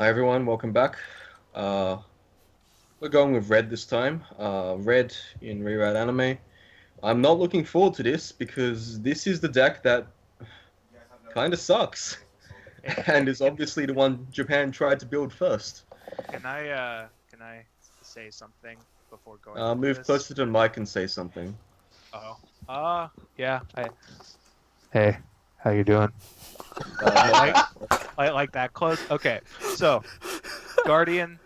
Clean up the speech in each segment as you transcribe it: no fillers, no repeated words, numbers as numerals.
Hi everyone, welcome back. Uh, we're going with red this time. Red in Rewrite Anime. I'm not looking forward to this because this is the deck that kind of sucks and is Can, obviously the one Japan tried to build first. can I say something before going into Move this? closer to the mic and say something. Oh, yeah. Hey, how you doing? Not Like that close? Okay, so Guardian,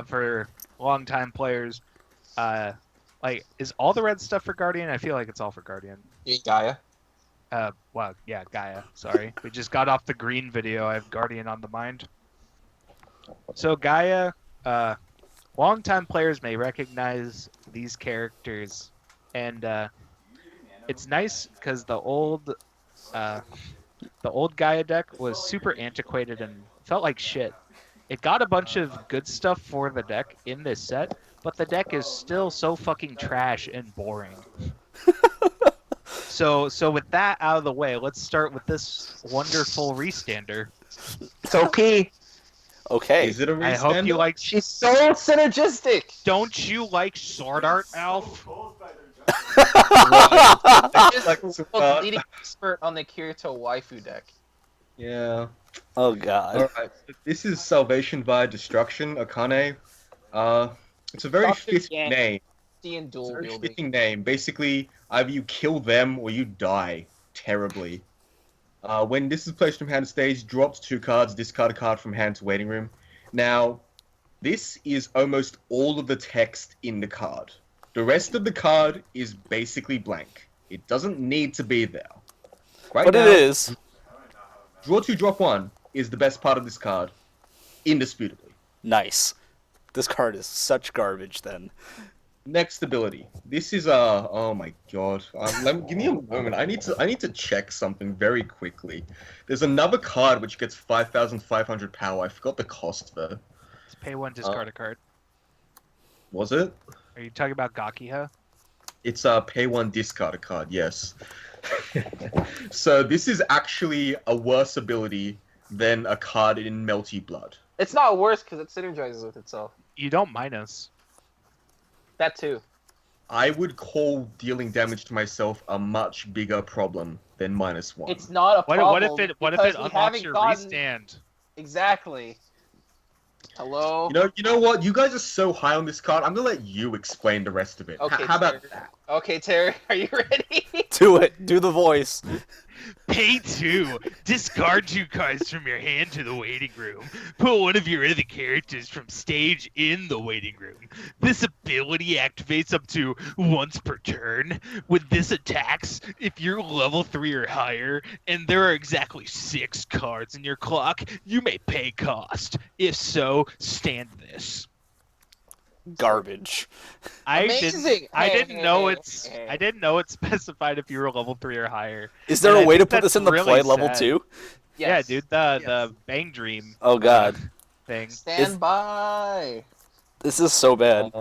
for longtime players, is all the red stuff for Guardian? I feel like it's all for Guardian. You mean Gaia? Well, yeah, Gaia. Sorry, we just got off the green video. I have Guardian on the mind. So Gaia, longtime players may recognize these characters, and it's nice because the old Gaia deck was super antiquated and felt like shit. It got a bunch of good stuff for the deck in this set, but the deck is still so fucking trash and boring. So with that out of the way, let's start with this wonderful restander. It's okay. Okay. Is it a I hope you restand? like. She's so synergistic. Don't you like Sword Art, Alf? Like, The leading expert on the Kirito waifu deck. yeah. Oh god. Alright. This is Salvation via Destruction, Akane. It's a very Dr. fitting Yang. name. And dual Very wielding. fitting name. Basically, either you kill them or you die terribly. When this is placed from hand to stage, drops 2 cards, discard a card from hand to waiting room. Now, this is almost all of the text in the card. The rest of the card is basically blank. It doesn't need to be there. Right But now, it is. draw 2, drop 1 is the best part of this card, indisputably. Nice. This card is such garbage then. Next ability. This is oh my god. Give me a moment. I need to check something very quickly. There's another card which gets 5,500 power. I forgot the cost though. Let's pay one, discard a card. Was it? Are you talking about Gakiha? It's pay 1, discard a card. Yes. So this is actually a worse ability than a card in Melty Blood. It's not worse because it synergizes with itself. You don't minus. That too. I would call dealing damage to myself a much bigger problem than -1. It's not a What problem. if it because we unlocks haven't your gotten- restand? Exactly. Hello. You know what? You guys are so high on this card. I'm gonna let you explain the rest of it. Okay, How about Terry. that? Okay, Terry, are you ready? Do it. Do the voice. Pay 2. Discard 2 cards from your hand to the waiting room. Put one of your other characters from stage in the waiting room. This ability activates up to once per turn. With this attacks, if you're level 3 or higher, and there are exactly 6 cards in your clock, you may pay cost. If so, stand this. Garbage. Amazing. I Hey, didn't hey, know hey, it's. hey. I didn't know it's specified if you were level 3 or higher. Is there And a I way to think put this that's in the really play level sad. 2? Yeah, Yes. dude, the Bang Dream Oh god. thing. Stand by. This is so bad.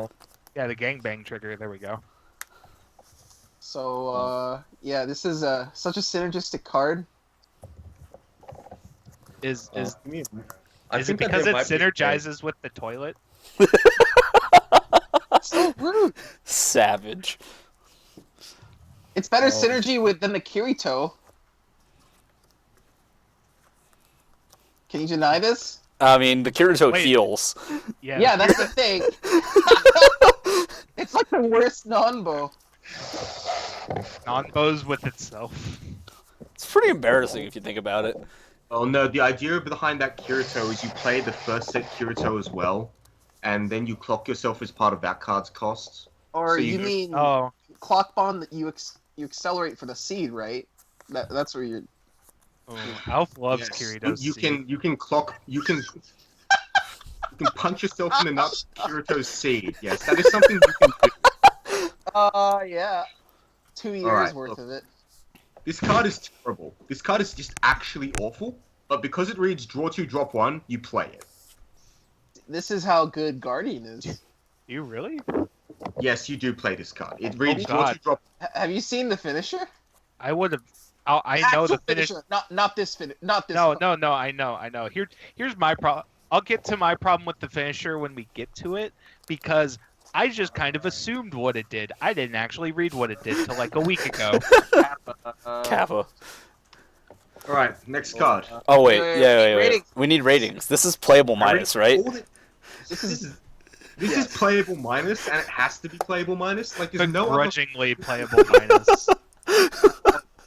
Yeah, the gangbang trigger. There we go. So, yeah, this is such a synergistic card. Is I it think that because there it might be- synergizes with the toilet? So rude. Savage. It's better Oh. synergy than the Kirito. Can you deny this? I mean, the Kirito Wait. heals. Yeah, that's the thing. It's like the worst Nanbo. non-bows with itself. It's pretty embarrassing if you think about it. Oh no, the idea behind that Kirito is you play the first set Kirito as well, and then you clock yourself as part of that card's costs. Or So you you go- mean Oh, clock bond that you accelerate for the seed, right? That's where you're. Alf loves Yes. Kirito's You can punch yourself in the nuts with Kirito's seed. Yes, that is something you can do. Yeah. 2 years Alright, worth look. of it. This card is terrible. This card is just actually awful. But because it reads draw 2, drop 1, you play it. This is how good Guardian is. You really? Yes, you do play this card. It reads draw God. 2, drop. Have you seen the finisher? I would have. I know Actual the finish. Not this finish. Not this. No, I know. Here's my I'll get to my problem with the finisher when we get to it, because I just kind of assumed what it did. I didn't actually read what it did till like a week ago. Kappa. All right, next card. Oh wait, wait, wait. ratings. We need ratings. This is playable minus, right? This is playable minus, and it has to be playable minus. Like there's no other. Begrudgingly playable minus.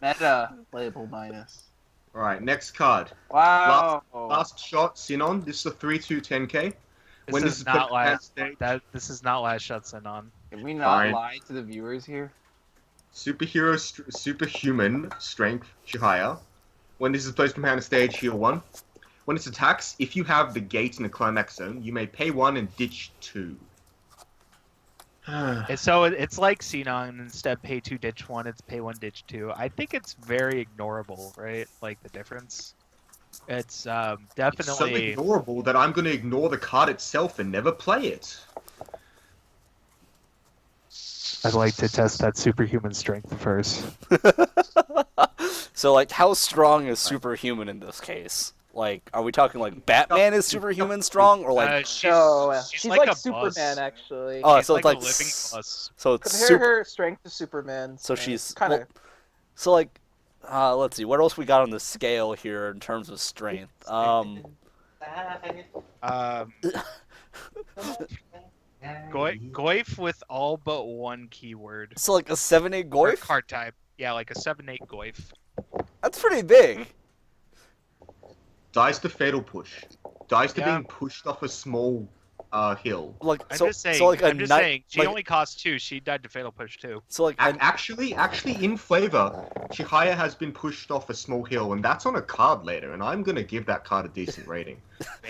Meta playable minus. All right, next card. Wow. Last shot, Sinon. This is a 3-2-10K. This is not last. This is not last shot Sinon. Can we not Fine. lie to the viewers here? Superhuman strength, Shihaya. When this is placed from hand to stage, heal 1. When it attacks, if you have the gate in the climax zone, you may pay 1 and ditch 2. So it's like Sinon, instead pay 2, ditch 1, it's pay 1, ditch 2. I think it's very ignorable, right? Like the difference. It's definitely... It's so ignorable that I'm going to ignore the card itself and never play it. I'd like to test that superhuman strength first. So, like, how strong is superhuman in this case? Like, are we talking like Batman is superhuman strong, or like? She's like a Superman, bus. actually. Oh, She's so like it's like a living bus. so it's Compare super. her strength to Superman. So she's kind of. well, so like, let's see, what else we got on the scale here in terms of strength? Goif with all but one keyword. So like a 7/8 Or Goif. card type. Yeah, like a 7/8 Goif. That's pretty big. Dies to fatal push. Dies to Yeah. being pushed off a small hill. Like I'm so, just saying. so like a I'm just knight- saying. She like, only costs 2. She died to fatal push too. So like Actually, in flavor, Chihaya has been pushed off a small hill, and that's on a card later, and I'm gonna give that card a decent rating.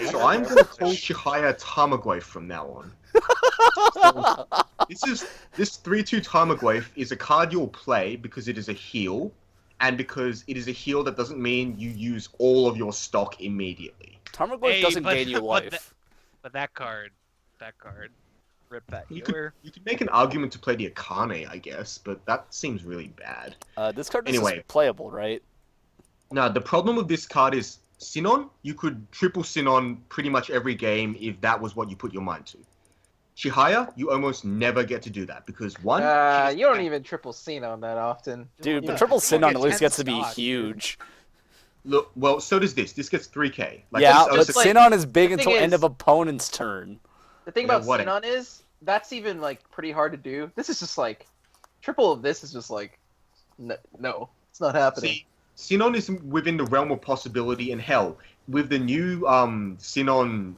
So I'm gonna call Chihaya Tarmogoyf from now on. This 3/2 Tarmogoyf is a card you'll play because it is a heal, and because it is a heal that doesn't mean you use all of your stock immediately. Tarmogoyf doesn't gain you life. But that card, rip that You healer. could make an argument to play the Akane, I guess, but that seems really bad. This card is Anyway. just playable, right? No, the problem with this card is Sinon, you could triple Sinon pretty much every game if that was what you put your mind to. Chihaya, you almost never get to do that because one, You don't even triple Sinon that often. Dude, Yeah. but triple Sinon get at least 10 gets to be stock, dude. huge. look. Well, so does this. This gets 3K. Yeah, this- but like- Sinon is big the until thing end is- of opponent's turn. The thing Yeah, about whatever. Sinon is that's even like pretty hard to do. This is just like triple of this is just like no, it's not happening. See, Sinon is within the realm of possibility, and hell, with the new Sinon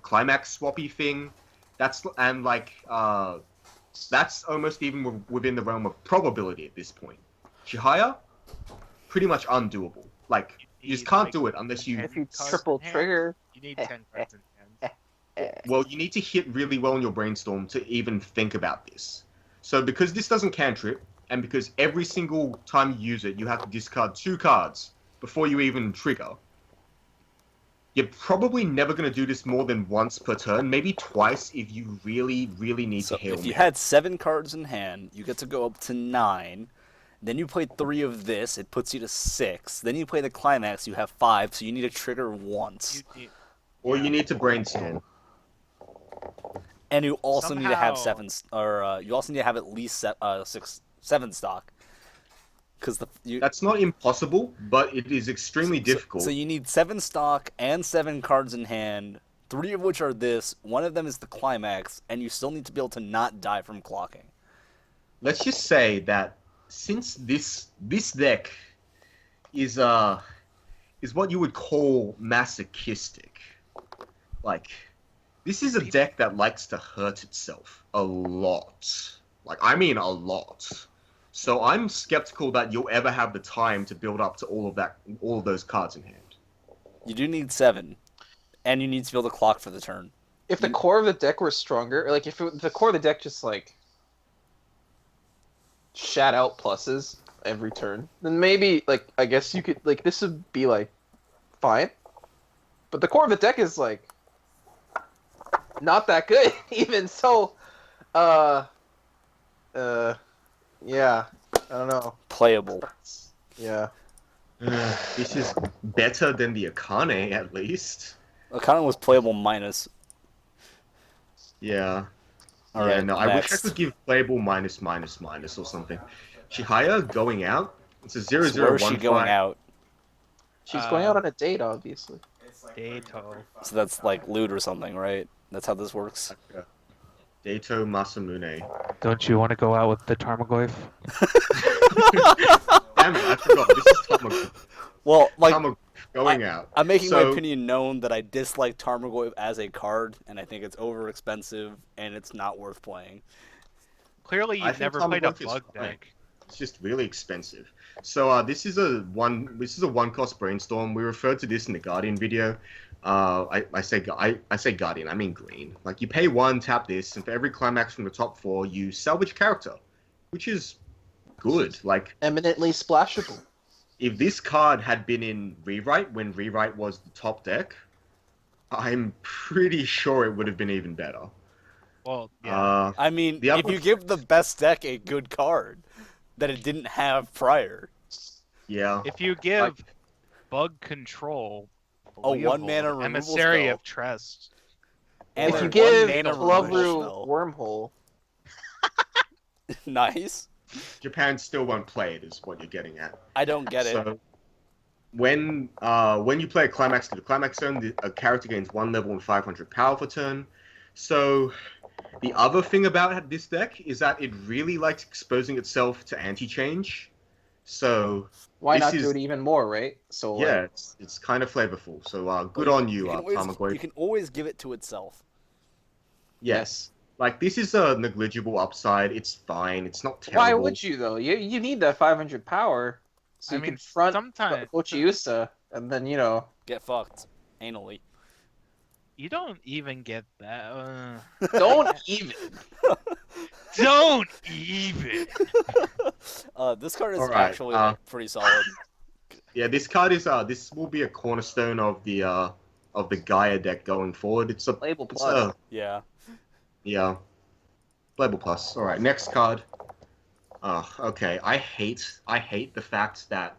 climax swappy thing, that's almost even within the realm of probability at this point. Chihaya, pretty much undoable. Like you just can't do it unless you. If you cards triple in hand. trigger, You need 10 cards in hand. Well, you need to hit really well in your brainstorm to even think about this. So because this doesn't cantrip, and because every single time you use it, you have to discard 2 cards before you even trigger, you're probably never going to do this more than once per turn, maybe twice if you really, really need So to heal if you me. had 7 cards in hand, you get to go up to 9. Then you play 3 of this, it puts you to 6. Then you play the climax, you have 5, so you need to trigger once. Or you need to brainstorm. And you also need to have Somehow- 7, or you also need to have at least 7 stock. Because That's not impossible, but it is extremely difficult. So you need 7 stock and 7 cards in hand, 3 of which are this. 1 of them is the climax, and you still need to be able to not die from clocking. Let's just say that since this deck is what you would call masochistic, like this is a deck that likes to hurt itself a lot. Like I mean a lot. So I'm skeptical that you'll ever have the time to build up to all of those cards in hand. You do need 7, and you need to be able to clock for the turn. if the core of the deck were stronger, or like if the core of the deck just like shat out pluses every turn, then maybe like I guess you could like this would be like fine. But the core of the deck is like not that good even so yeah, I don't know. Playable. Yeah. This is better than the Akane, at least. Akana was playable minus. Yeah. All Yeah, right, no, I wish I next. could give playable minus minus minus or something. Chihaya going out. It's a zero So zero where is she one going five. out? She's going out on a date, obviously. Dato. So that's like loot or something, right? That's how this works. Dato Masamune. Don't you want to go out with the Tarmogoyf? Damn it, I forgot. This is Tamago. Well, like, Tamago going out. I'm making my So- opinion known that I dislike Tarmogoyf as a card, and I think it's over expensive and it's not worth playing. Clearly, I you've think never played a Tamagotchi is bug fine. deck. It's just really expensive. So this is a one cost brainstorm. We referred to this in the Guardian video. I say Guardian. I mean green. Like you pay 1, tap this, and for every climax from the top 4, you salvage character, which is good. Like Eminently splashable. if this card had been in Rewrite when Rewrite was the top deck, I'm pretty sure it would have been even better. Well, yeah. I mean, The if other- you give the best deck a good card that it didn't have prior, Yeah. If you give bug control A believable, 1-mana removal emissary spell. of trust. and If a you give 1-mana Love removal Room spell. Wormhole, Nice. Japan still won't play it, is what you're getting at. I don't get it. So when you play a climax to the climax zone, a character gains 1 level and 500 power per turn. So the other thing about this deck is that it really likes exposing itself to anti-change. So why This not do is- it even more, right? So yeah, like, it's kind of flavorful. So good on you, can always, Tamagoy. you can always give it to itself. Yes. Like this is a negligible upside. It's fine. It's not terrible. why would you though? You need that 500 power, so I you mean, can front sometimes Ochiusa, and then Get fucked. Anally. you don't even get that. don't even. Don't even. This card is All right, actually like, pretty solid. Yeah, this card is this will be a cornerstone of the Gaia deck going forward. It's a Label it's plus. Yeah. Yeah. Label plus. All right, next card. Okay. I hate the fact that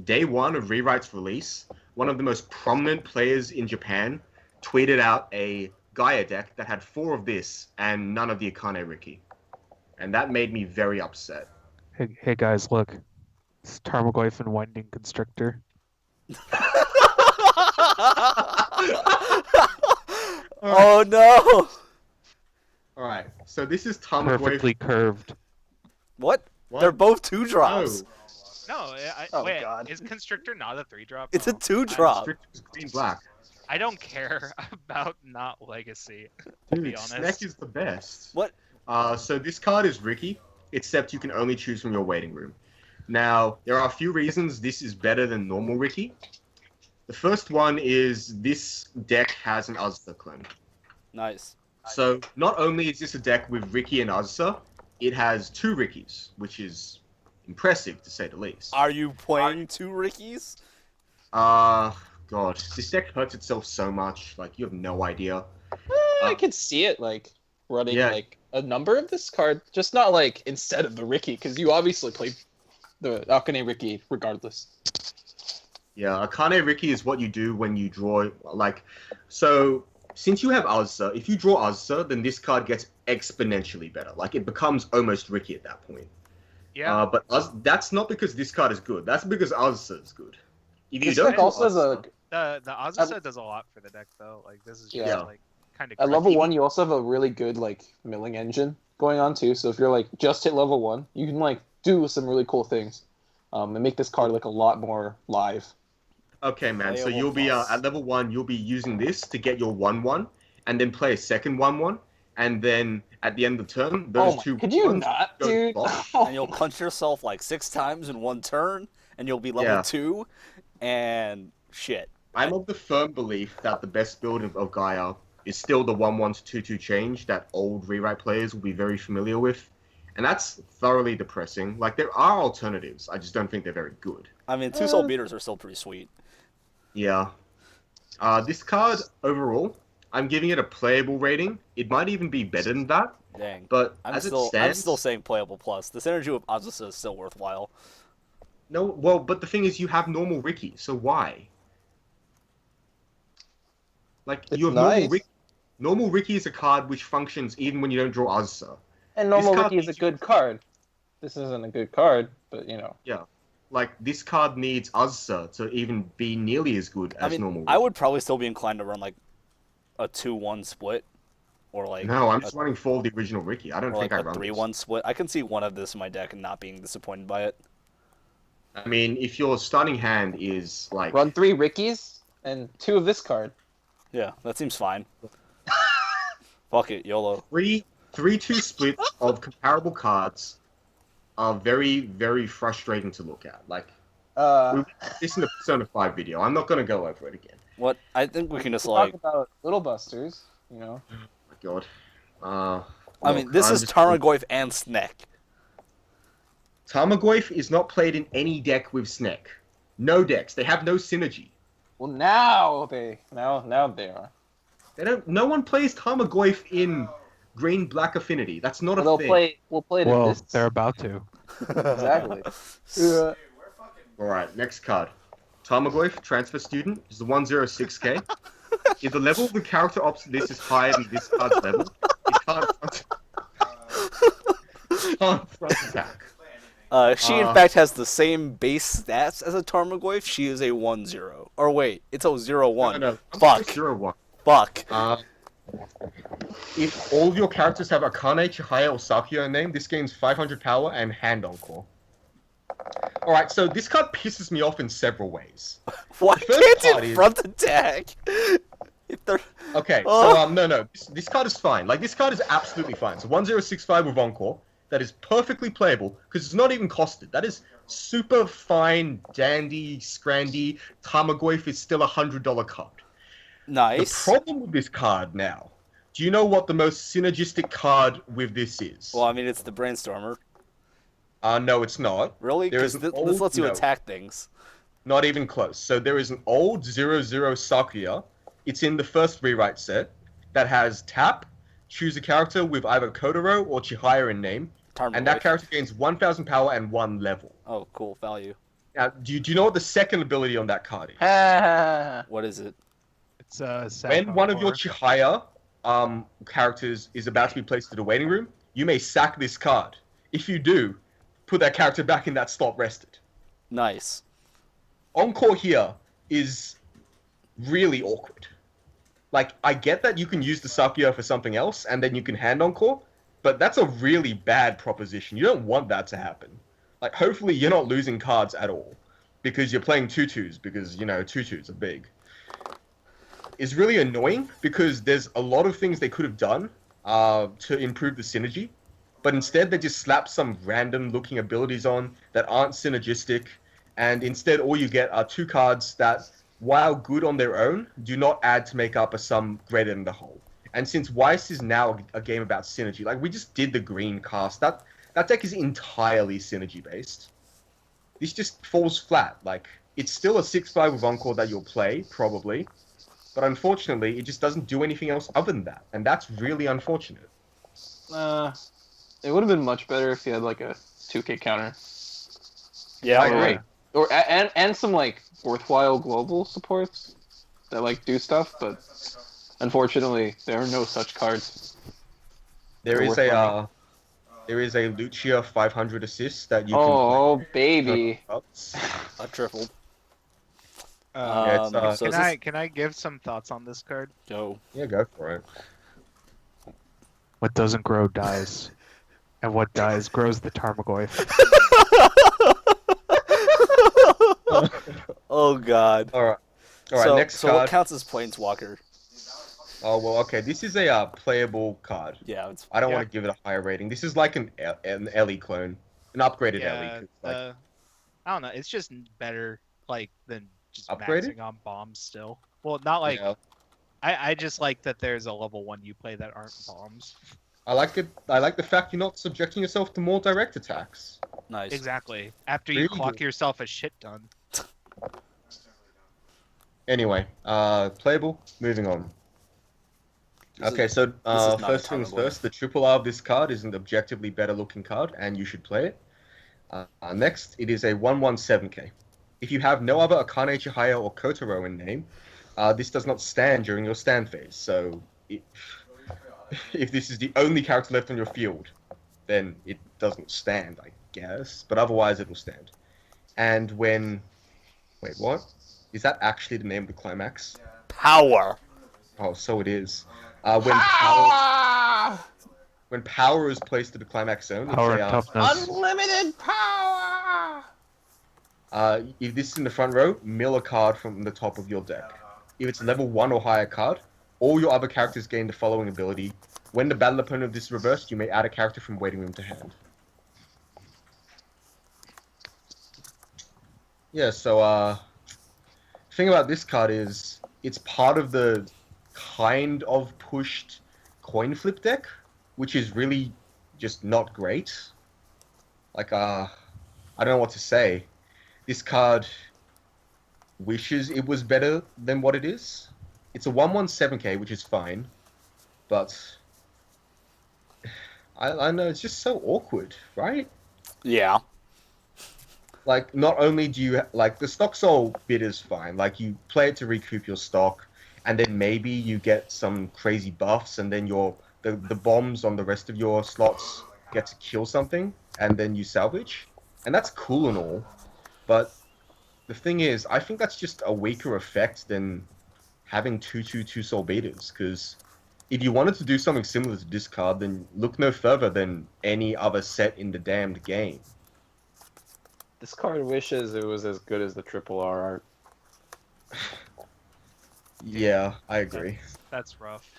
day 1 of Rewrite's release, one of the most prominent players in Japan tweeted out a Gaia deck that had 4 of this and none of the Akane Riki. And that made me very upset. Hey guys, look. It's Tarmogoyf and Winding Constrictor. Oh no! All right. So this is Tamagoy. Perfectly curved. What? What? They're both 2-drops. No, Oh, wait. God. Is Constrictor not a 3-drop? It's a No. 2-drop. Constrictor's green black. I don't care about not Legacy. Dude, be honest. Snack is the best. What? So this card is Ricky, except you can only choose from your waiting room. Now, there are a few reasons this is better than normal Ricky. The first one is this deck has an Azza clone. Nice. So not only is this a deck with Ricky and Azza, it has 2 Rickys, which is impressive to say the least. Are you playing 2 Rickies? God, this deck hurts itself so much. Like you have no idea. I can see it like running Yeah. like a number of this card, just not like instead of the Ricky, because you obviously play the Akane Ricky regardless. Yeah, Akane Riki is what you do when you draw, like, so since you have Azza, if you draw Azza, then this card gets exponentially better. Like, it becomes almost Riki at that point. Yeah. But that's not because this card is good. That's because Azza is good. If you This don't deck draw also has a The Azusa does a lot for the deck though. Like this is just Yeah. like kind of at level 1. You also have a really good like milling engine going on too. So if you're like just hit level 1, you can like do some really cool things, and make this card like a lot more live. Okay, man. So Playable you'll be plus. at level 1. You'll be using this to get your 1/1, and then play a second 1/1, and then at the end of the turn, those Oh my, two. could you ones not, go to dude? block. And you'll punch yourself like 6 times in 1 turn, and you'll be level Yeah. 2, and shit. I'm of the firm belief that the best build of Gaia is still the 1/1 to 2/2 change that old Rewrite players will be very familiar with, and that's thoroughly depressing. Like there are alternatives, I just don't think they're very good. I mean, 2 soul beaters are still pretty sweet. Yeah. This card overall, I'm giving it a playable rating. It might even be better than that, Dang. but I'm as it still stands, saying playable plus. The synergy with Azusa is still worthwhile. no. Well, but the thing is, you have normal Ricky, so why? Like It's you have nice. Normal Ricky is a card which functions even when you don't draw Azza. And normal This card Ricky is a needs- good card. This isn't a good card, but you know. Yeah. Like this card needs Azza to even be nearly as good I as mean, normal Ricky. I would probably still be inclined to run like a 2-1 split, or like No, I'm a, just running 4 of the original Ricky. I don't or think like I a run 3-1 split. I can see one of this in my deck and not being disappointed by it. this. I mean, if your starting hand is like Run 3 Rickies and 2 of this card. Yeah, that seems fine. Fuck it, YOLO. 3-2 splits of comparable cards are very, very frustrating to look at. Like this in the Persona 5 video. I'm not gonna go over it again. What? I think we can just Talk like. about Little Busters, you know. Oh my god. I mean, this I'm is just- Tarmogoyf and Snek. Tarmogoyf is not played in any deck with Snek. No decks. They have no synergy. Well, now they are. They don't. No one plays Tarmogoyf in green-black affinity. That's not Well, a thing. we'll play it in Well, this. they're about to. Exactly. All right, next card. Tarmogoyf, transfer student, is the 106k. If the level of the character opposite this is higher than this card's level, it can't front attack. She in fact has the same base stats as a Tarmogoyf. She is a 1-0. Or wait, it's a 0-1. No, Fuck. 0-1. Fuck. If all of your characters have Akane, Chihaya, or Sakuya in name, this gains 500 power and hand encore. Alright, so this card pisses me off in several ways. Why first can't part it is- front attack? If they're... Okay, Oh. so no. This card is fine. Like, this card is absolutely fine. So 1065 with Encore, that is perfectly playable, because it's not even costed. That is super fine, dandy, scrandy. Tarmogoyf is still a $100 card. Nice. The problem with this card now, do you know what the most synergistic card with this is? Well, I mean, it's the Brainstormer. No, it's not. Really? There Because is an this old lets you note. attack things. Not even close. So there is an old 0-0 Sakuya. It's in the first rewrite set that has tap, choose a character with either Kotaro or Chihaya in name, and that Tarmogoyf. character gains 1000 power and 1 level. Oh, cool. Value. Now, do you know what the second ability on that card is? What is it? It's When one of your Chihaya characters is about to be placed in the waiting room, you may sack this card. If you do, put that character back in that slot rested. Nice. Encore here is really awkward. Like, I get that you can use the Sakuya for something else, and then you can hand Encore, but that's a really bad proposition. You don't want that to happen. Like, hopefully you're not losing cards at all, because you're playing tutus, because, you know, tutus are big. It's really annoying, because there's a lot of things they could have done to improve the synergy, but instead they just slap some random-looking abilities on that aren't synergistic, and instead all you get are 2 cards that, while good on their own, do not add to make up a sum greater than the whole. And since Weiss is now a game about synergy, like we just did the green cast, that deck is entirely synergy based. This just falls flat. Like, it's still a 6-5 with Encore that you'll play, probably, but unfortunately it just doesn't do anything else other than that, and that's really unfortunate. It would have been much better if you had like a 2K counter. Yeah, I agree. Or and some like worthwhile global supports that like do stuff, but unfortunately there are no such cards. There They're is worth a Lucia 500 assist that you can Oh play. baby. a triple. Yeah, it's, So is Can I give some thoughts on this card? Go. Yeah, go for it. What doesn't grow dies, and what dies grows the Tarmogoyf. Oh god. Alright, So, next so card. what counts as Planeswalker? Oh, well, okay, this is a playable card. Yeah, it's I don't Yeah. want to give it a higher rating. This is like an Ellie clone. An upgraded Yeah, Ellie. 'Cause, like, I don't know. It's just better, like, than just Upgraded? maxing on bombs still. Well, not like you know, I just like that there's a level 1 you play that aren't bombs. I like it. I like the fact you're not subjecting yourself to more direct attacks. nice. Exactly. After you Really clock good. yourself a shit ton. Anyway, playable. Moving on. This Okay, is- so is not a first things Tarmogoyf. first, the triple R of this card is an objectively better looking card, and you should play it. Next, it is a 1/1/7K. If you have no other Akane, Chihaya, or Kotaro in name, This does not stand during your stand phase. So if this is the only character left on your field, then it doesn't stand, I guess. But otherwise, it will stand. And when... Wait, what? Is that actually the name of the climax? Power. Oh, so it is. Power! When power is placed to the climax zone, Power it's and a, toughness. Unlimited power! if this is in the front row, mill a card from the top of your deck. If it's a level 1 or higher card, all your other characters gain the following ability. When the battle opponent of this is reversed, you may add a character from waiting room to hand. Yeah, so, the thing about this card is, it's part of the kind of pushed coin flip deck, which is really just not great. Like, I don't know what to say. This card wishes it was better than what it is. It's a 1/17k, which is fine, but I know it's just so awkward, right? Yeah. Like, not only do you like the stock soul bit is fine, like you play it to recoup your stock, and then maybe you get some crazy buffs, and then the bombs on the rest of your slots get to kill something, and then you salvage, and that's cool and all, but the thing is, I think that's just a weaker effect than having 2/2 soul beaters, because if you wanted to do something similar to this card, then look no further than any other set in the damned game. This card wishes it was as good as the triple R art. Yeah, I agree. That's rough.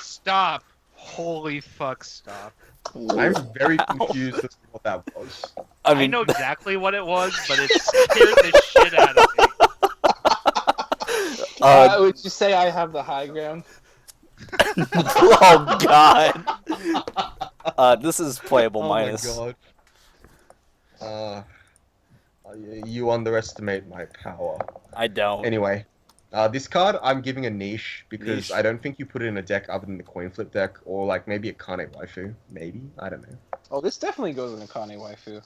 Stop! Holy fuck! Stop! I'm very confused as to what that was. I I mean, know exactly what it was, but it scared the shit out of me. Would you say I have the high ground? oh god. This is playable minus. Oh my god. You underestimate my power. I don't. Anyway, this card I'm giving a niche because Niche. I don't think you put it in a deck other than the coin flip deck, or like maybe a Kane waifu. Maybe, I don't know. Oh, this definitely goes in a Kane waifu.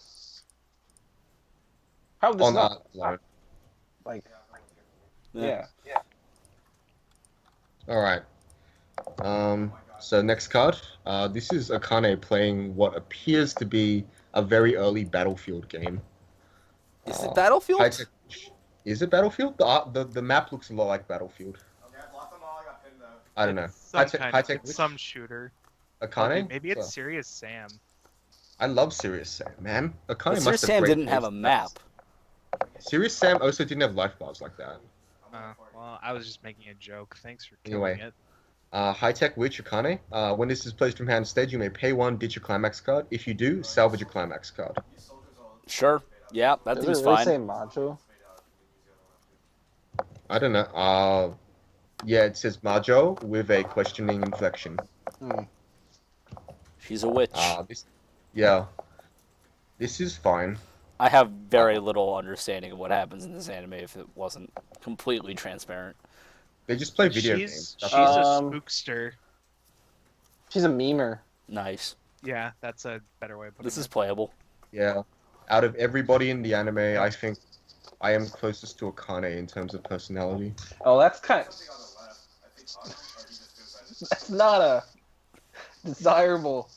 How does On not? art alone. Like, Yeah. yeah. All right. So next card. This is Akane playing what appears to be a very early Battlefield game. Is it Battlefield? High-tech- Is it Battlefield? The map looks a lot like Battlefield. I don't know. Some High-tech, kind high-tech of, which? some shooter. Akane? Maybe it's So, Serious Sam. I love Serious Sam, man. Akane But must Serious have Sam great didn't have a taste. map. Serious Sam also didn't have life bars like that. Well, I was just making a joke. Thanks for killing Anyway. it. High-tech witch Akane. When this is placed from hand to stage, you may pay 1, ditch a climax card. If you do, salvage a climax card. Sure. Yeah, that Does seems it really fine. say macho? I don't know. Yeah, it says Majo with a questioning inflection. She's a witch. Yeah. This is fine. I have very little understanding of what happens in this anime if it wasn't completely transparent. They just play video she's games. she's That's a all. spookster. She's a memer. Nice. Yeah, that's a better way of putting This it. is playable. Yeah. Out of everybody in the anime, I think I am closest to Akane in terms of personality. Oh, that's kind of... That's not a desirable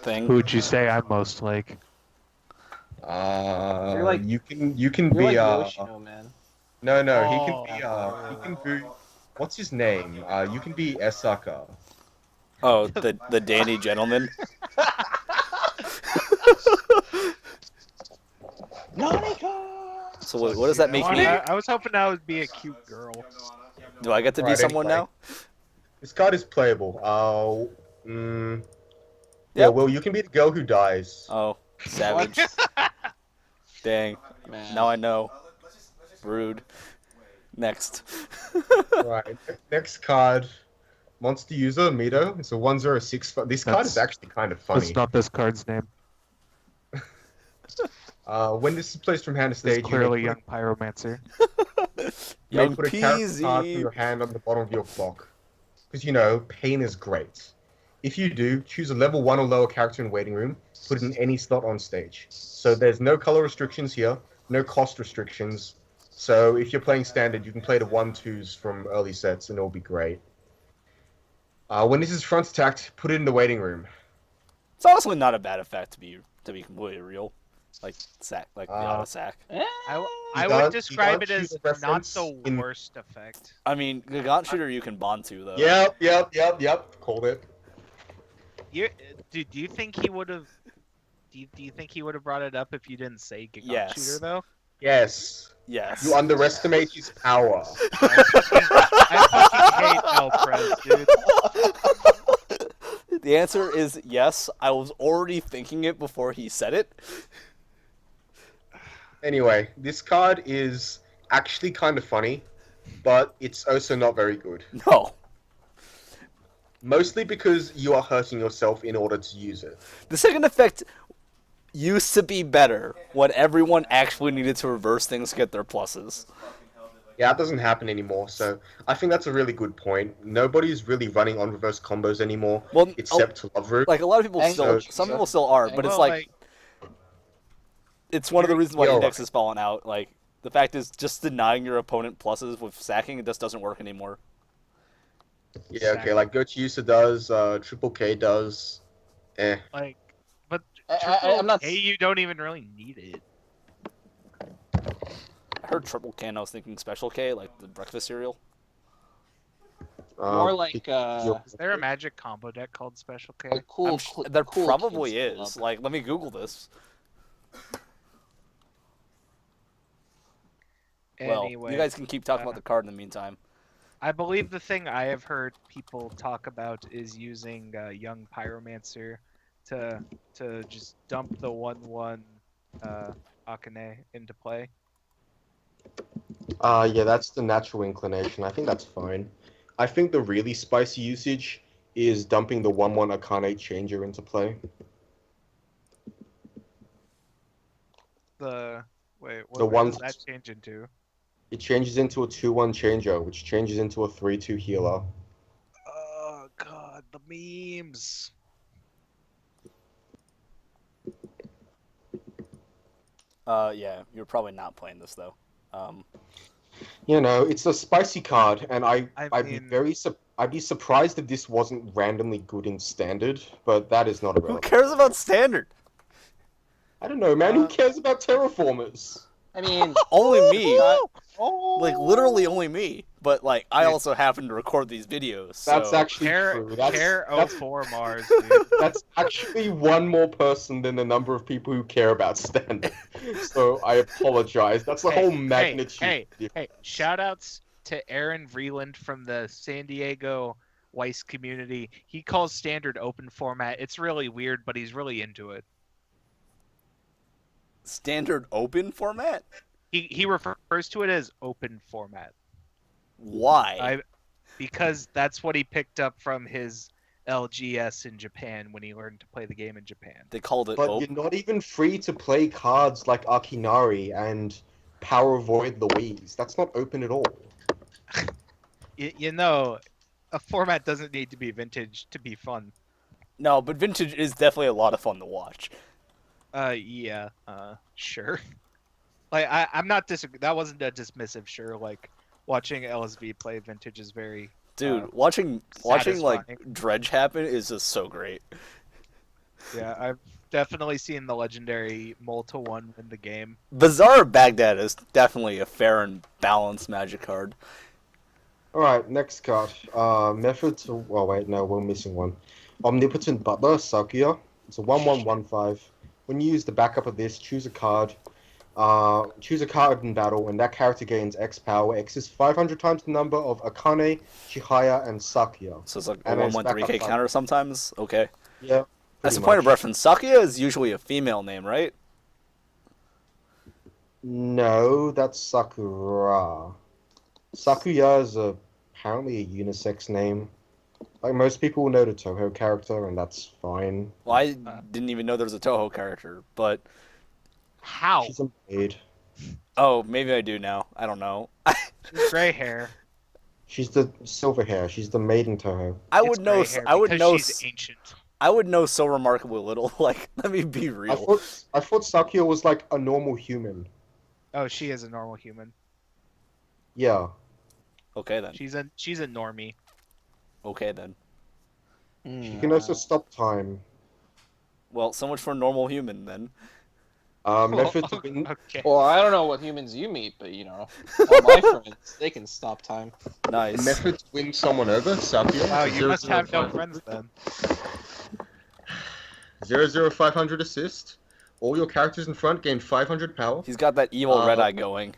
Thing. Who would you say I'm most like? You're like- you can You're be like Yoshino, man. no, Oh. he can be what's his name? You can be Esaka. Oh, the Danny gentleman. So what does that make me? I was hoping that would be a cute girl. Do I get to be Alright, someone anyway. now? This card is playable. Yeah, Yep. well, you can be the girl who dies. Oh, savage. Dang. Man. Now I know. Rude. Next. Right. Next card. Monster user, Mito. It's a 106. This card is That's- actually kind of funny. That's not this card's name. When this is placed from hand to This stage, is clearly you may young pyromancer. you may Young put a character card from Peasy. your hand on the bottom of your clock. Because, you know, pain is great. If you do, choose a level 1 or lower character in waiting room, put it in any slot on stage. So there's no color restrictions here, no cost restrictions. So if you're playing standard, you can play the 1/2s from early sets and it'll be great. When this is front attacked, put it in the waiting room. It's honestly not a bad effect to be completely real. Like sack, like the auto sack. I would Gigant describe it as shooter not reference the in- worst effect. I mean, Gigant shooter you can bond to though. Yep. Called it. Do you think he would have? Do you think he would have brought it up if you didn't say Gigant Yes. Shooter though? Yes. Yes. You underestimate his power. I fucking hate Elpres, dude. The answer is yes. I was already thinking it before he said it. Anyway, this card is actually kind of funny, but it's also not very good. No. Mostly because you are hurting yourself in order to use it. The second effect used to be better when everyone actually needed to reverse things to get their pluses. Yeah, it doesn't happen anymore, so I think that's a really good point. Nobody's really running on reverse combos anymore, Well, except Love Root. like a lot of people still, So- some people still are, but it's Well, like it's one of the reasons why Yo. Index has fallen out. Like the fact is, just denying your opponent pluses with sacking, it just doesn't work anymore. Yeah, okay, like Gochiusa does, Triple K does. like, but I'm not. Hey, you don't even really need it. I heard triple K and I was thinking special K, like the breakfast cereal. More like Is there a magic combo deck called Special K? a cool. There cool probably kids is. club. Like, let me Google this. Well, Anyway, you guys can keep talking about the card in the meantime. I believe the thing I have heard people talk about is using Young Pyromancer to just dump the 1/1 Akane into play. Yeah, that's the natural inclination. I think that's fine. I think the really spicy usage is dumping the 1/1 Akane changer into play. What The one- does that change into? It changes into a 2/1 changer, which changes into a 3/2 healer. Oh god, the memes. Yeah, you're probably not playing this though. You know, it's a spicy card, and I'd be mean- I'd be surprised if this wasn't randomly good in standard, but that is not Who irrelevant. cares about standard? I don't know, man. Who cares about terraformers? I mean, Only me. oh, Like literally only me. But like I also happen to record these videos. So. That's actually Care true. That's 04 Mars, dude. that's actually one more person than the number of people who care about standard. So I apologize. That's the whole magnitude. Hey, shout outs to Aaron Vreeland from the San Diego Weiss community. He calls standard open format. It's really weird, but he's really into it. Standard open format? He refers to it as open format. Why? Because that's what he picked up from his LGS in Japan when he learned to play the game in Japan. They called it But open. you're not even free to play cards like Akinari and Power Void Louise. That's not open at all. You know, a format doesn't need to be vintage to be fun. No, but vintage is definitely a lot of fun to watch. Yeah, sure. Like I'm not that wasn't a dismissive sure. Like watching LSV play vintage is very Dude, watching like satisfying. Dredge happen is just so great. Yeah, I've definitely seen the legendary Molta one win the game. Bazaar of Baghdad is definitely a fair and balanced magic card. Alright, next card. Method to... Oh, wait, no, we're missing one. Omnipotent Butler, Sakuya. It's a 1/1/1/5. When you use the backup of this, choose a card. Choose a card in battle, and that character gains X power. X is 500 times the number of Akane, Chihaya, and Sakuya. So it's like a And it's 1/1 3K backup card. counter sometimes. Okay. Yeah. That's a pretty point of much. reference. Sakuya is usually a female name, right? No, that's Sakura. Sakuya is apparently a unisex name. Like, most people will know the Toho character, and that's fine. Well, I didn't even know there was a Toho character, but How? She's a maid. oh, maybe I do now. I don't know. Gray hair. She's the silver hair. She's the maiden Toho. I It's would know. gray hair I would because know. she's ancient. I would know so remarkably little. Like, let me be real. I thought Sakuya was like a normal human. Oh, she is a normal human. Yeah. Okay then. She's a normie. Okay then. She can also stop time. Well, so much for normal human then. Method to win. Okay. Well, I don't know what humans you meet, but you know, all my friends, they can stop time. Nice. Method to win someone over, Sakuya. Wow, you must have no 00500. friends then. 00500 assist. All your characters in front gain 500 power. He's got that evil red Uh, eye going.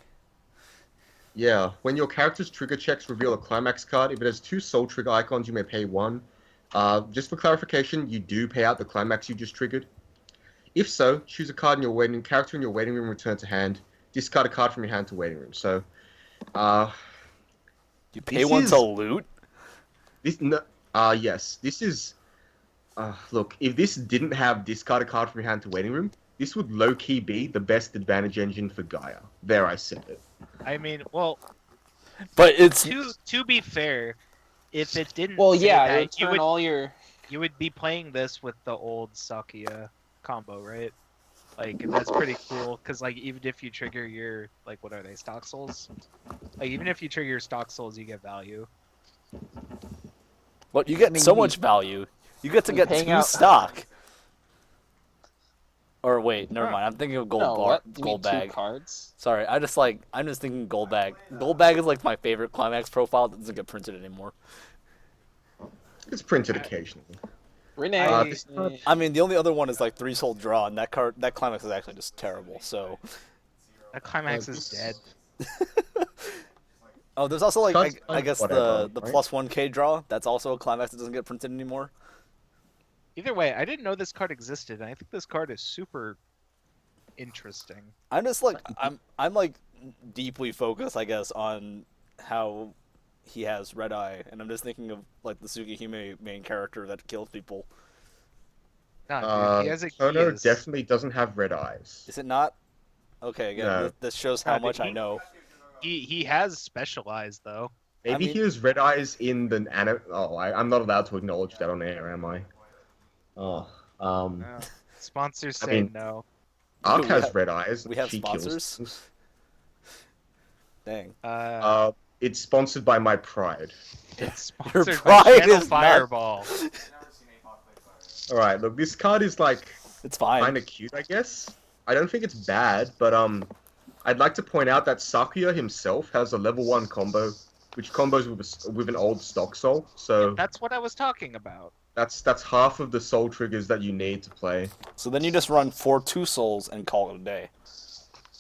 Yeah, when your character's trigger checks reveal a climax card, if it has 2 soul trigger icons, you may pay 1. Just for clarification, you do pay out the climax you just triggered. If so, choose a card in your character in your waiting room, return to hand. Discard a card from your hand to waiting room. So, You pay this one is- to loot? yes, this is. Look, if this didn't have discard a card from your hand to waiting room, this would low-key be the best advantage engine for Gaia. There, I said it. I mean, well, But it's to be fair, if it didn't Well, say yeah, that, return all your. you would be playing this with the old Sakuya combo, right? Like, that's pretty cool, because, like, even if you trigger your, like, what are they, stock souls? Like, even if you trigger your stock souls, you get value. what you get I mean, so you- much value. You get to you're get paying 2 out- stock. Or wait, never Huh. mind. I'm thinking of gold No, bar, what? You gold mean 2 bag. cards? Sorry, I'm just thinking gold bag. Gold bag is like my favorite climax profile that doesn't get printed anymore. It's printed occasionally. Renee. this card- I mean, the only other one is like 3 soul draw, and that climax is actually just terrible. So, That climax is this- dead. oh, there's also like Cards I guess whatever, the right? plus 1k draw. That's also a climax that doesn't get printed anymore. Either way, I didn't know this card existed, and I think this card is super interesting. I'm just like I'm like deeply focused, I guess, on how he has red eye, and I'm just thinking of like the Tsukihime main character that kills people. Nah, dude, he has a Kono Geas. definitely doesn't have red eyes. Is it not? Okay, again, No. this shows how Nah, dude, much I he- know. He has specialized though. Maybe mean- he has red eyes in the anime. Oh, I'm not allowed to acknowledge that on air, am I? Oh, No. Sponsors I say mean- no. Ark we has have- red eyes. we have She kills sponsors? things. Dang. It's sponsored by my pride. It's sponsored Your by pride Channel is not- Fireball. All right, look, this card is like It's fine. kind of cute, I guess. I don't think it's bad, but I'd like to point out that Sakuya himself has a level 1 combo, which combos with an old stock soul. So That's what I was talking about. that's half of the soul triggers that you need to play. So then you just run 4 2 souls and call it a day.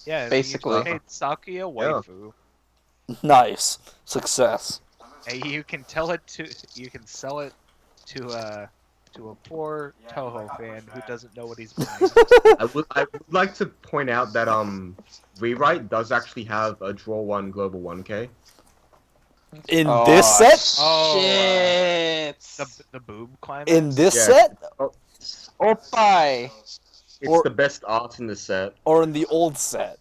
Yeah, Basically. You paid Sakuya waifu. Nice. Success. And you can sell it to a poor Toho fan who doesn't know what he's buying. I would like to point out that Rewrite does actually have a draw 1 global 1k. In this set? Oh, Shit. the boob climax. In this Yeah. set? Oppai. It's Or- the best art in the set. Or in the old set?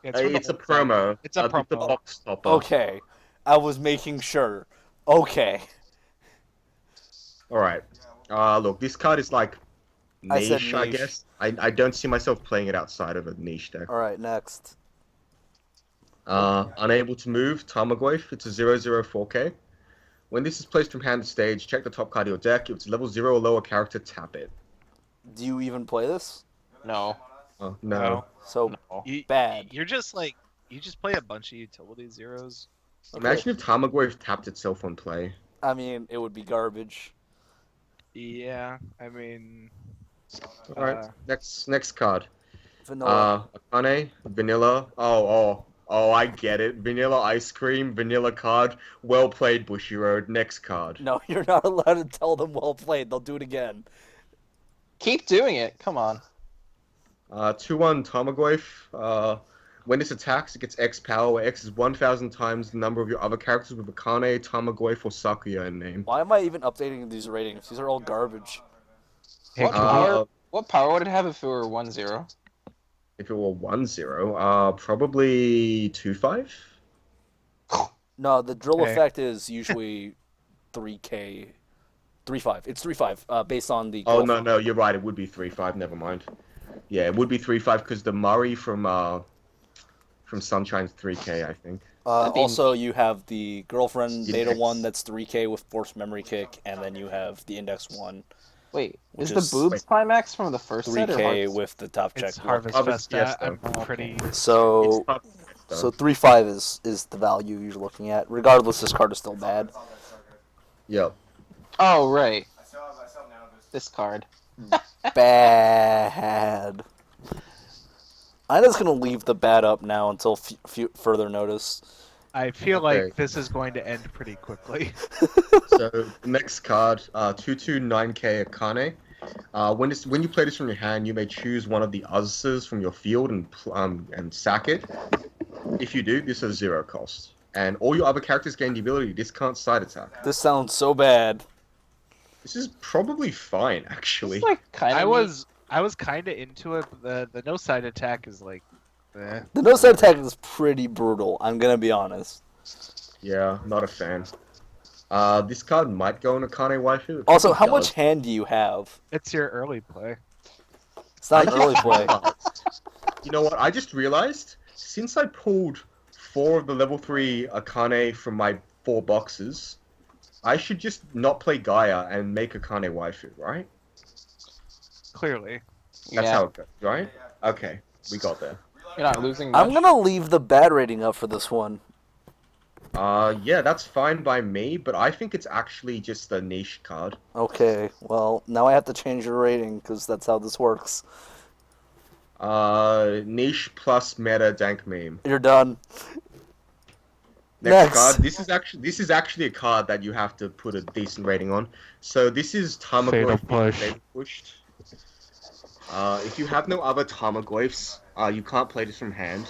It's, from the It's a old set. promo. It's a The promo. box topper. Okay. I was making sure. Okay. Alright. Look, this card is like I said niche, I niche. guess. I don't see myself playing it outside of a niche deck. Alright, next. Unable to move, Tarmogoyf. It's a 0/0/4k. When this is placed from hand to stage, check the top card of your deck. If it's level 0 or lower character, tap it. Do you even play this? No. Oh, No. no. So No. You, bad. You're just like you just play a bunch of utility zeros. Imagine if Tarmogoyf tapped itself on play. I mean, it would be garbage. Yeah, I mean, Alright, next card. Vanilla. Akane, vanilla. Oh, I get it. Vanilla ice cream, vanilla card. Well played, Bushy Road. Next card. No, you're not allowed to tell them well played. They'll do it again. Keep doing it. Come on. 2/1 Tarmogoyf. When this attacks, it gets X power, where X is 1,000 times the number of your other characters with Akane, Tarmogoyf, or Sakuya in name. Why am I even updating these ratings? These are all garbage. What power would it have if it were 1-0? If it were 1/0, probably 2/5. No, the drill Okay. effect is usually 3K, 3-5. It's 3-5, based on the. Oh golf. no, you're right. It would be 3-5. Never mind. Yeah, it would be 3-5 because the Murray from Sunshine's 3K, I think. That'd be Also, you have the girlfriend beta Index. one that's 3K with forced memory kick, and then you have the index one, Wait, which is the is boobs climax from the first set or 3K Harvest? with the top check. It's Harvest Harvest Festa. Fiesta. I'm pretty. So, So 3-5 is the value you're looking at. Regardless, this card is still bad. yeah. Oh right, this card. Bad. I'm just gonna leave the bad up now until further notice. I feel Okay. like this is going to end pretty quickly. So the next card, 2/9K Akane. When you play this from your hand, you may choose one of the others from your field and sack it. If you do, this has 0 cost, and all your other characters gain the ability to discount side attack. This sounds so bad. This is probably fine, actually. It's like kind of. I was kind of into it. But the no side attack is like, eh. The no side attack is pretty brutal. I'm gonna be honest. Yeah, not a fan. This card might go in Akane waifu. It Also, how probably much hand do you have? It's your early play. It's not I an early just play. realized- You know what? I just realized since I pulled 4 of the level 3 Akane from my 4 boxes, I should just not play Gaia and make Akane waifu, right? Clearly. That's Yeah, how it goes, right? Okay, we got there. you're not losing much. I'm gonna leave the bad rating up for this one. Yeah, that's fine by me, but I think it's actually just a niche card. Okay, well, now I have to change your rating because that's how this works. Niche plus meta dank meme. You're done. Next Next. card. This is actually a card that you have to put a decent rating on. So this is Fatal Tamagotchi push. being pushed. If you have no other Tamagotchis, you can't play this from hand.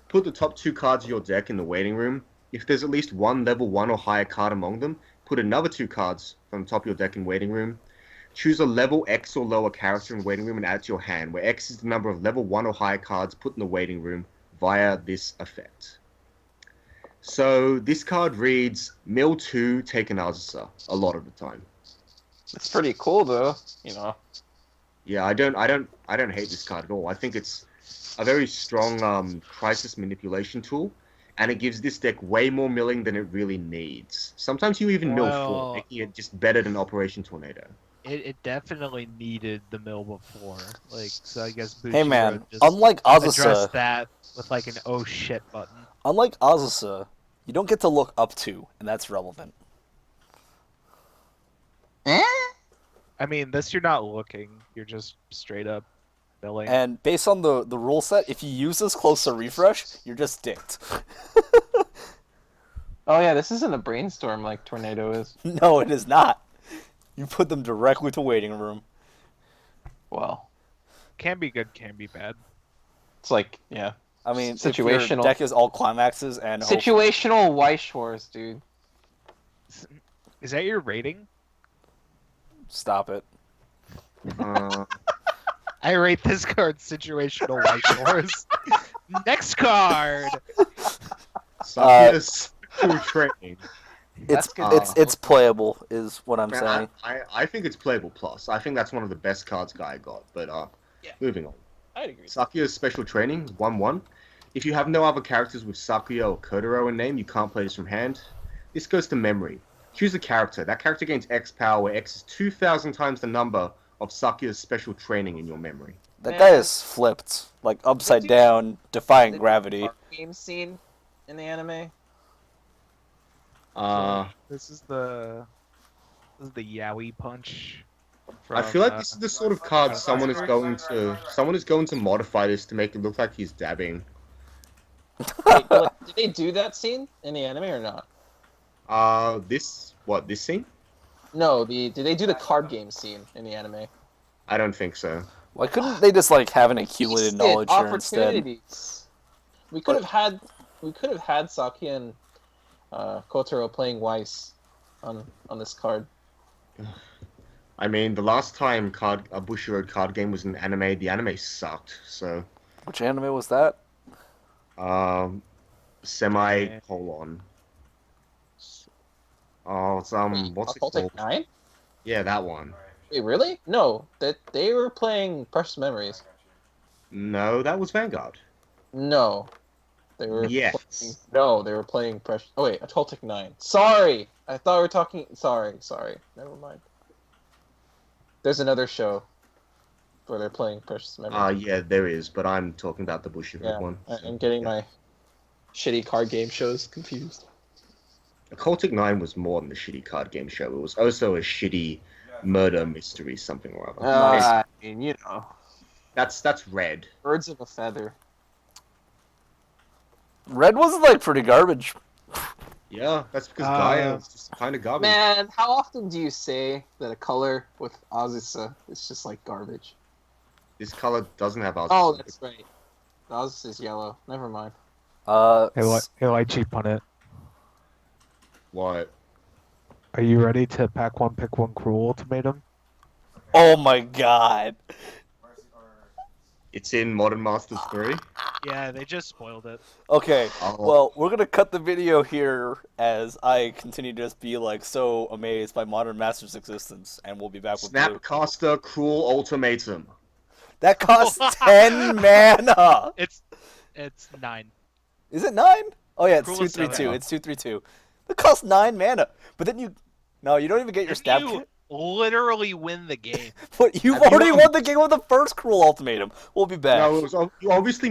Put the top 2 cards of your deck in the waiting room. If there's at least one level 1 or higher card among them, put another 2 cards from the top of your deck in waiting room. Choose a level X or lower character in waiting room and add it to your hand, where X is the number of level 1 or higher cards put in the waiting room via this effect. So this card reads Mill 2, take an Azusa a lot of the time. It's pretty cool though, you know. Yeah, I don't hate this card at all. I think it's a very strong crisis manipulation tool, and it gives this deck way more milling than it really needs. Sometimes you even mill 4, Well- making it just better than Operation Tornado. It definitely needed the mill before. Like, so I guess Hey Bushiroad man, just unlike addressed Azusa, that with like an oh shit button. you don't get to look up to, and that's relevant. I mean, this you're not looking. You're just straight up milling. And based on the rule set, if you use this close to refresh, you're just dicked. Oh yeah, this isn't a brainstorm like Tornado is. No, it is not. You put them directly to waiting room. Well, Can be good, can be bad. it's like yeah, I mean, if your Situational. deck is all climaxes and situational Weiss Schwarz, dude. Is that your rating? stop it. Uh, I rate this card situational Weiss Schwarz. Next card. Sakia's cool training. That's It's good. it's playable, is what I'm Man, saying. I think it's playable plus. I think that's one of the best cards Guy got. But Yeah. moving on. I'd agree. Sakuya's special training, 1/1. If you have no other characters with Sakuya or Kotaro in name, you can't play this from hand. This goes to memory. Choose a character. That character gains X power, where X is 2,000 times the number of Sakuya's special training in your memory. That Man. guy is flipped, like upside down, defying gravity. Game scene in the anime. This is the Yowie punch. I feel like this is the sort of card someone is going to modify this to make it look like he's dabbing. Wait, did they do that scene in the anime or not? This scene? No, did they do the card game scene in the anime? I don't think so. Why couldn't they just like have an accumulated Wasted knowledge here instead? opportunities. We could have had Saki and Kotaro playing Weiss on this card. I mean, the last time a Bushiroad card game was an anime, the anime sucked. So, Which anime was that? semicolon. Oh, it's what's it Occultic called? 9? Yeah, that one. Wait, really? No, that they were playing Precious Memories. No, that was Vanguard. No, they were. Yes. No, they were playing Precious. Oh wait, Occultic 9. Sorry, I thought we were talking. Sorry. Never mind. There's another show where they're playing Precious Memories. Yeah, there is, but I'm talking about the Bushy Yeah, one. I'm getting my shitty card game shows confused. Occultic 9 was more than a shitty card game show. It was also a shitty murder mystery something or other. I mean, you know, That's red. birds of a feather. Red was like pretty garbage. Yeah, that's because Gaia is just kind of garbage. Man, how often do you say that a color with Azusa is just like garbage? This color doesn't have Oz. Oh, that's right. The Azusa is yellow. Never mind. Hey, I cheap on it. What? Are you ready to pack one, pick one cruel ultimatum? Oh my god. It's in Modern Masters 3. Yeah, they just spoiled it. Okay, Oh. well, we're gonna cut the video here as I continue to just be like so amazed by Modern Masters' existence, and we'll be back with Blue. Snapcaster Cruel Ultimatum. That costs 10 mana! It's 9. Is it 9? Oh yeah, it's Cruel is 2/3/2. 7. It's 2/3/2. That costs 9 mana. But then you... No, you don't even get your stab You kit. literally win the game. But you've Have you already not- won the game with the first Cruel Ultimatum. We'll be back. No, it was you obviously